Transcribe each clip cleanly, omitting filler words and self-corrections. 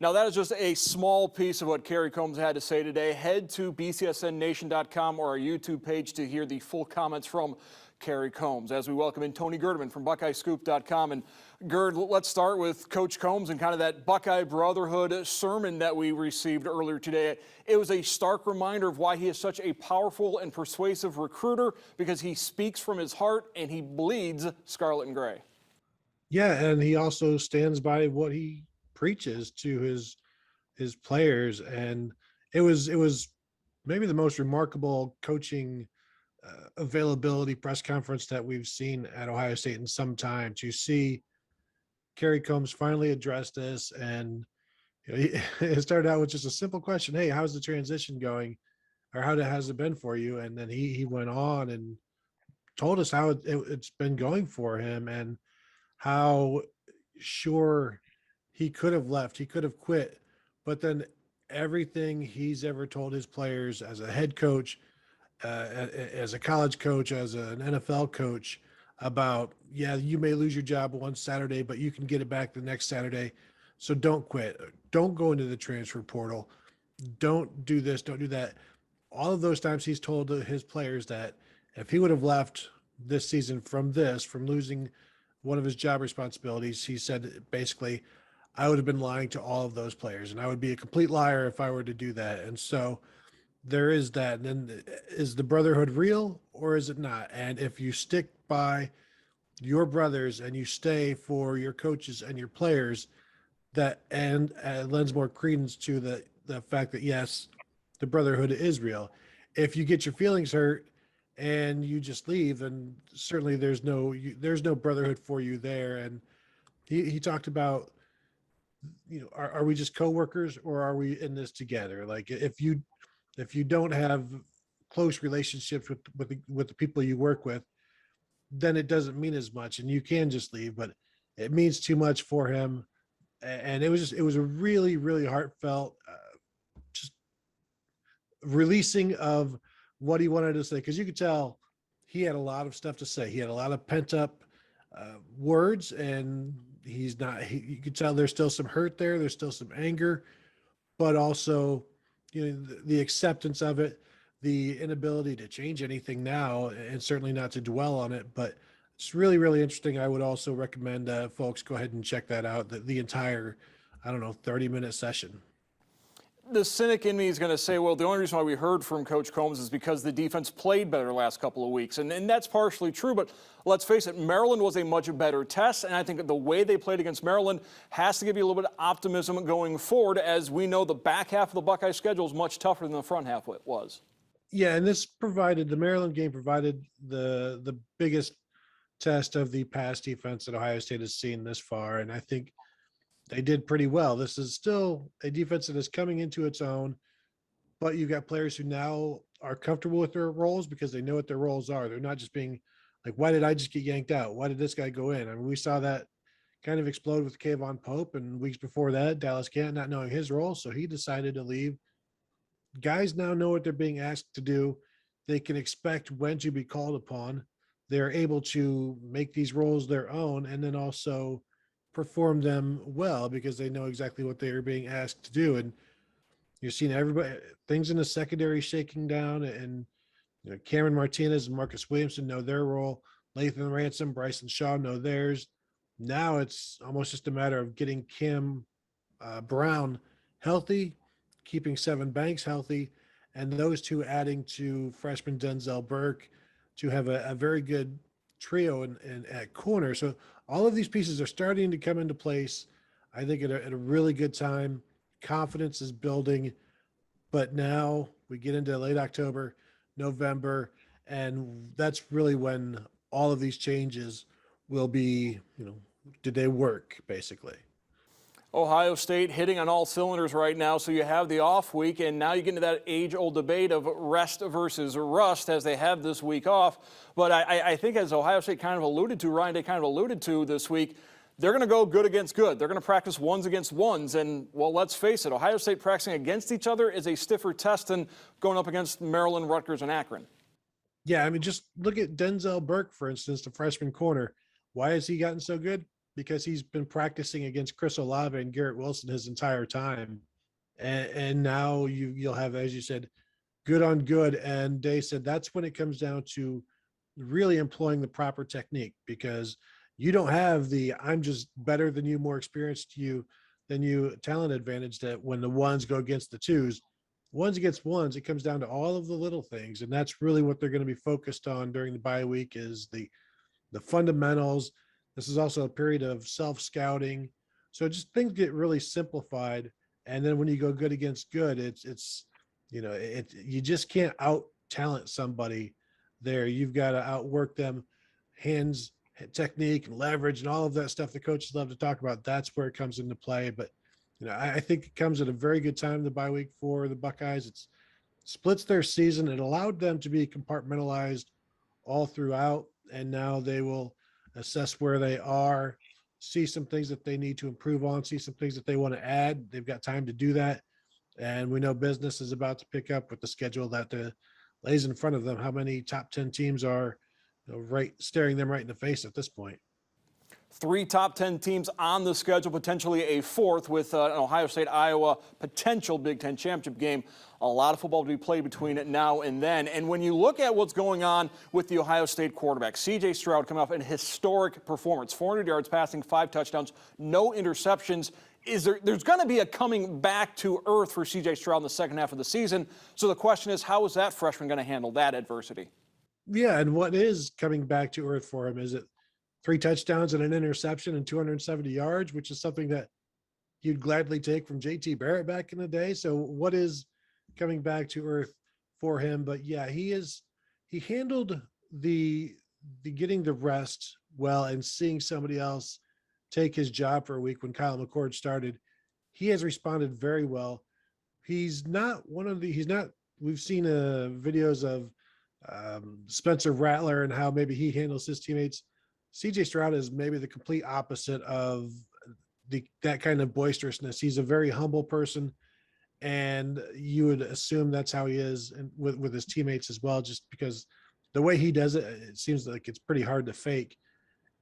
Now, that is just a small piece of what Kerry Combs had to say today. Head to BCSNNation.com or our YouTube page to hear the full comments from Kerry Combs. As we welcome in Tony Gerdeman from BuckeyeScoop.com. And Gerd, let's start with Coach Combs and kind of that Buckeye Brotherhood sermon that we received earlier today. It was a stark reminder of why he is such a powerful and persuasive recruiter, because he speaks from his heart and he bleeds scarlet and gray. Yeah, and he also stands by what he preaches to his players, and it was maybe the most remarkable coaching availability press conference that we've seen at Ohio State in some time. To see Kerry Combs finally address this, and it started out with just a simple question: "Hey, how's the transition going, or how has it been for you?" And then he went on and told us how it's been going for him, and how sure he could have left, he could have quit, but then everything he's ever told his players as a head coach, as a college coach, as an NFL coach, about, yeah, you may lose your job one Saturday, but you can get it back the next Saturday. So don't quit. Don't go into the transfer portal. Don't do this. Don't do that. All of those times he's told his players that if he would have left this season from losing one of his job responsibilities, he said basically, I would have been lying to all of those players, and I would be a complete liar if I were to do that. And so there is that. And then, is the brotherhood real or is it not? And if you stick by your brothers and you stay for your coaches and your players, that and lends more credence to the fact that, yes, the brotherhood is real. If you get your feelings hurt and you just leave, then certainly there's no brotherhood for you there. And he talked about, are we just coworkers, or are we in this together? Like, if you don't have close relationships with the people you work with, then it doesn't mean as much, and you can just leave. But it means too much for him, and it was a really, really heartfelt, just releasing of what he wanted to say, because you could tell he had a lot of stuff to say. He had a lot of pent up words, and you could tell there's still some hurt there. There's still some anger, but also, the acceptance of it, the inability to change anything now, and certainly not to dwell on it. But it's really, really interesting. I would also recommend folks go ahead and check that out, the entire, 30-minute session. The cynic in me is going to say, well, the only reason why we heard from Coach Combs is because the defense played better the last couple of weeks. And that's partially true, but let's face it, Maryland was a much better test. And I think that the way they played against Maryland has to give you a little bit of optimism going forward, as we know the back half of the Buckeye schedule is much tougher than the front half it was. Yeah, and the Maryland game provided the biggest test of the pass defense that Ohio State has seen this far. And I think they did pretty well. This is still a defense that is coming into its own, but you've got players who now are comfortable with their roles because they know what their roles are. They're not just being like, why did I just get yanked out? Why did this guy go in? I mean, we saw that kind of explode with Kayvon Pope, and weeks before that, Dallas Canton not knowing his role, so he decided to leave. Guys now know what they're being asked to do. They can expect when to be called upon. They're able to make these roles their own, and then also perform them well because they know exactly what they are being asked to do. And you're seeing things in the secondary shaking down, and Cameron Martinez and Marcus Williamson know their role. Lathan Ransom, Bryson Shaw know theirs. Now it's almost just a matter of getting Cam Brown healthy, keeping Seven Banks healthy, and those two adding to freshman Denzel Burke to have a very good trio at corner. So all of these pieces are starting to come into place, I think, at a really good time. Confidence is building, but now we get into late October, November, and that's really when all of these changes will be, did they work, basically. Ohio State hitting on all cylinders right now, so you have the off week, and now you get into that age-old debate of rest versus rust as they have this week off. But I think, as Ohio State kind of alluded to, Ryan Day kind of alluded to this week, they're going to go good against good. They're going to practice ones against ones, and, well, let's face it, Ohio State practicing against each other is a stiffer test than going up against Maryland, Rutgers, and Akron. Yeah, I mean, just look at Denzel Burke, for instance, the freshman corner. Why has he gotten so good? because he's been practicing against Chris Olave and Garrett Wilson his entire time. And now you'll have, as you said, good on good. And they said that's when it comes down to really employing the proper technique, because you don't have the I'm just better than you, more experienced than you talent advantage, that when the ones go against the twos, ones against ones, it comes down to all of the little things. And that's really what they're going to be focused on during the bye week, is the fundamentals. This is also a period of self-scouting. So just things get really simplified. And then when you go good against good, it's you just can't out talent somebody there. You've got to outwork them, hands, technique, and leverage, and all of that stuff the coaches love to talk about. That's where it comes into play. But I think it comes at a very good time, the bye week for the Buckeyes. It's splits their season. It allowed them to be compartmentalized all throughout, and now they will assess where they are, see some things that they need to improve on, see some things that they want to add. They've got time to do that. And we know business is about to pick up with the schedule that lays in front of them. How many top 10 teams are right staring them right in the face at this point? 3 top 10 teams on the schedule, potentially a 4th with an Ohio State-Iowa potential Big Ten championship game. A lot of football to be played between now and then. And when you look at what's going on with the Ohio State quarterback, C.J. Stroud coming off an historic performance, 400 yards passing, 5 touchdowns, no interceptions. There's going to be a coming back to earth for C.J. Stroud in the second half of the season. So the question is, how is that freshman going to handle that adversity? Yeah, and what is coming back to earth for him? Is it 3 touchdowns and an interception and 270 yards, which is something that you'd gladly take from JT Barrett back in the day? So what is coming back to earth for him? But yeah, he handled the getting the rest well, and seeing somebody else take his job for a week when Kyle McCord started. He has responded very well. He's not, we've seen videos of Spencer Rattler and how maybe he handles his teammates. CJ Stroud is maybe the complete opposite of that kind of boisterousness. He's a very humble person, and you would assume that's how he is, and with his teammates as well, just because the way he does it, it seems like it's pretty hard to fake.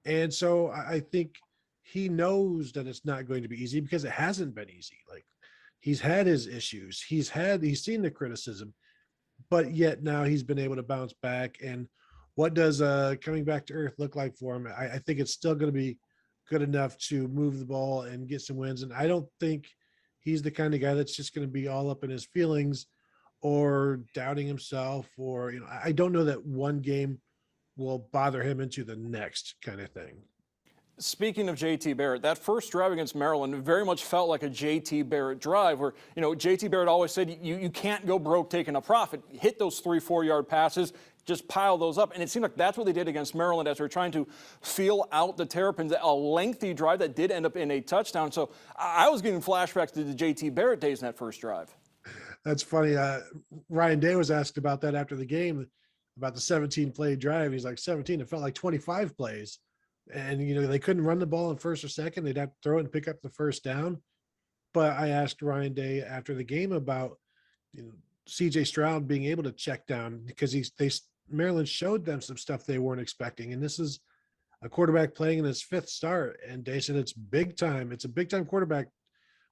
And so I think he knows that it's not going to be easy, because it hasn't been easy. Like, he's had his issues. He's seen the criticism, but yet now he's been able to bounce back. And what does coming back to earth look like for him? I think it's still going to be good enough to move the ball and get some wins. And I don't think he's the kind of guy that's just going to be all up in his feelings or doubting himself, or, I don't know that one game will bother him into the next kind of thing. Speaking of JT Barrett, that first drive against Maryland very much felt like a JT Barrett drive, where, JT Barrett always said you can't go broke taking a profit. Hit those 3-4 yard passes, just pile those up. And it seemed like that's what they did against Maryland as they're trying to feel out the Terrapins. A lengthy drive that did end up in a touchdown. So I was getting flashbacks to the JT Barrett days in that first drive. That's funny. Ryan Day was asked about that after the game, about the 17 play drive. He's like, 17, it felt like 25 plays. And, they couldn't run the ball in first or second. They'd have to throw it and pick up the first down. But I asked Ryan Day after the game about CJ Stroud being able to check down, because Maryland showed them some stuff they weren't expecting. And this is a quarterback playing in his 5th start. And Day said it's big time. It's a big time quarterback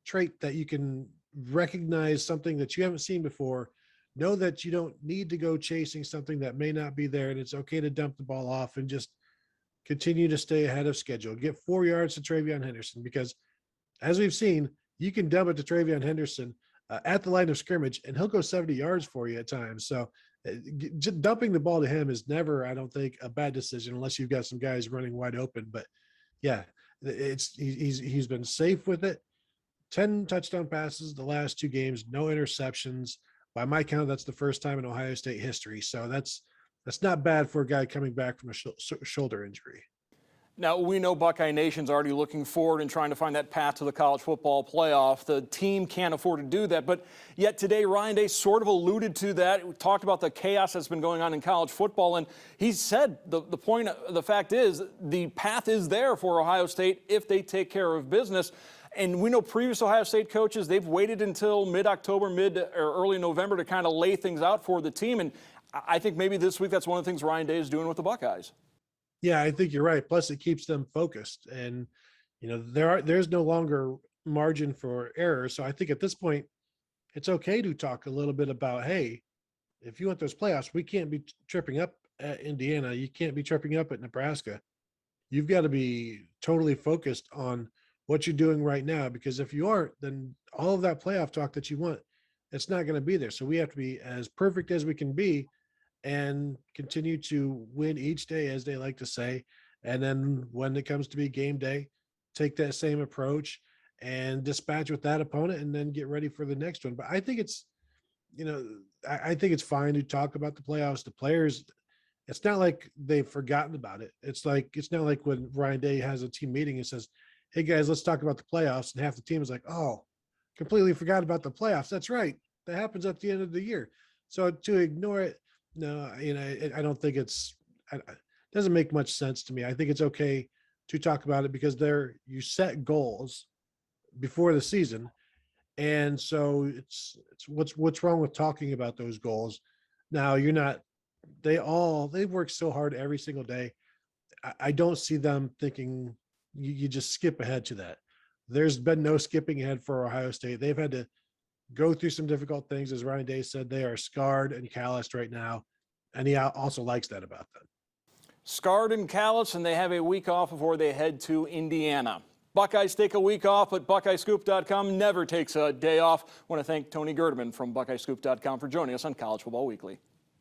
trait that you can recognize something that you haven't seen before. Know that you don't need to go chasing something that may not be there. And it's okay to dump the ball off and just continue to stay ahead of schedule. Get 4 yards to TreVeyon Henderson, because as we've seen, you can dump it to TreVeyon Henderson at the line of scrimmage, and he'll go 70 yards for you at times. So dumping the ball to him is never, I don't think, a bad decision, unless you've got some guys running wide open. But yeah, he's been safe with it. 10 touchdown passes the last 2 games, no interceptions. By my count, that's the first time in Ohio State history. So that's not bad for a guy coming back from a shoulder injury. Now, we know Buckeye Nation's already looking forward and trying to find that path to the college football playoff. The team can't afford to do that, but yet today Ryan Day sort of alluded to that. We talked about the chaos that's been going on in college football, and he said the fact is the path is there for Ohio State if they take care of business. And we know previous Ohio State coaches, they've waited until mid-October, or early November to kind of lay things out for the team. And I think maybe this week that's one of the things Ryan Day is doing with the Buckeyes. Yeah, I think you're right. Plus, it keeps them focused. And There's no longer margin for error. So I think at this point, it's okay to talk a little bit about, hey, if you want those playoffs, we can't be tripping up at Indiana. You can't be tripping up at Nebraska. You've got to be totally focused on what you're doing right now, because if you aren't, then all of that playoff talk that you want, it's not going to be there. So we have to be as perfect as we can be and continue to win each day, as they like to say. And then when it comes to be game day, take that same approach and dispatch with that opponent and then get ready for the next one. But I think I think it's fine to talk about the playoffs. The players, it's not like they've forgotten about it. It's not like when Ryan Day has a team meeting and says, "Hey guys, let's talk about the playoffs," and half the team is like, "Oh, completely forgot about the playoffs." That's right. That happens at the end of the year. So to ignore it, no, I don't think it doesn't make much sense to me. I think it's okay to talk about it because you set goals before the season, and so it's what's wrong with talking about those goals. Now you're not. They work so hard every single day. I don't see them thinking you just skip ahead to that. There's been no skipping ahead for Ohio State. They've had to go through some difficult things. As Ryan Day said, they are scarred and calloused right now. And he also likes that about them. Scarred and callous, and they have a week off before they head to Indiana. Buckeyes take a week off, but BuckeyeScoop.com never takes a day off. I want to thank Tony Gerdeman from BuckeyeScoop.com for joining us on College Football Weekly.